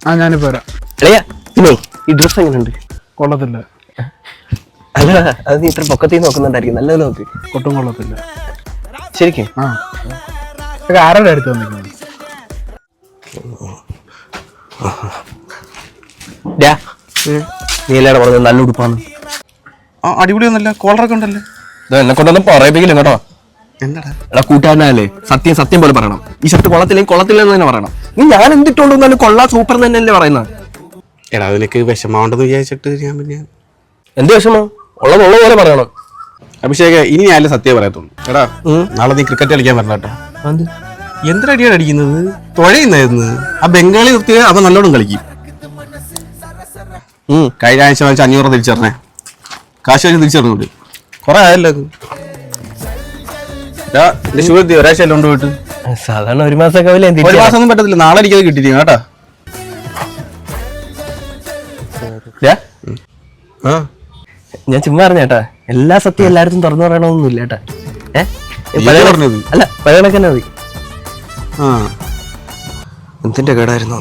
ആ ഞാനിപ്പോ വരാം. പിന്നെ ഈ ഡ്രസ് എങ്ങനെയുണ്ട്? കൊള്ളത്തില്ല. അല്ല അത് നീ ഇത്ര പൊക്കത്തിൽ നോക്കുന്നുണ്ടായിരിക്കും. നല്ലത് നോക്ക്. ഒട്ടും കൊള്ളത്തില്ല ശരിക്കും. ആ ആരുടെ അടുത്ത് വന്നിരിക്കുന്നത്? നീ എല്ലാടെ പറഞ്ഞത് നല്ല ഉടുപ്പാണ്. അടിപൊളിയൊന്നല്ല, കോളറൊക്കെ ഉണ്ടല്ലേ. എന്നെ കൊണ്ടൊന്നും പറയിപ്പിക്കില്ല കേട്ടോ. എന്താടാ എടാ കൂട്ടുകാരനല്ലേ, സത്യം സത്യം പോലെ പറയണം. ഈ ഷർട്ട് കൊള്ളത്തില്ലെങ്കിൽ കൊള്ളത്തില്ലെന്ന് തന്നെ പറയണം. നീ ഞാൻ എന്തിട്ടുണ്ടെന്നാലും കൊള്ളാ സൂപ്പർ തന്നെയല്ലേ പറയുന്നത്. എടാ അതിനൊക്കെ വിഷമാവണ്ടെന്ന് വിചാരിച്ചിട്ട് ഞാൻ പിന്നെ എന്ത് വിഷമം? ഉള്ളതുള്ള പോലെ പറയണം. അഭിഷേക്, ഇനി ഞാനും സത്യം പറയത്തുള്ളൂ. എടാ നാളെ നീ ക്രിക്കറ്റ് കളിക്കാൻ വരണം കേട്ടോ. എന്തിനടിയാണ് അടിക്കുന്നത്? തുഴയുന്നായിരുന്നു. ആ ബംഗാളി നിർത്തിയ അവൻ നല്ലോണം കളിക്കും. കഴിഞ്ഞ ആഴ്ച വാങ്ങിച്ച 500 തിരിച്ചറിഞ്ഞേ. കാശ് കഴിഞ്ഞ് തിരിച്ചറിഞ്ഞൂട്. കുറെ ആയല്ലോ അത്. എന്റെ ഷൂ എത്തി, ഒരാഴ്ച അല്ല കൊണ്ടുപോയിട്ട്. സാധാരണ ഒരു മാസമൊക്കെ ഒരു മാസം ഒന്നും പറ്റത്തില്ല, നാളെ എനിക്കത് കിട്ടിയിരിക്കും കേട്ടാ. ഞാൻ ചുമ്മാ പറഞ്ഞേട്ടാ, എല്ലാ സത്യം എല്ലായിടത്തും തുറന്നു പറയണമെന്നൊന്നുമില്ല കേട്ടാ. പറഞ്ഞത് അല്ല പഴയ കണക്കന്നെ മതി. എന്തിന്റെ കേടായിരുന്നു.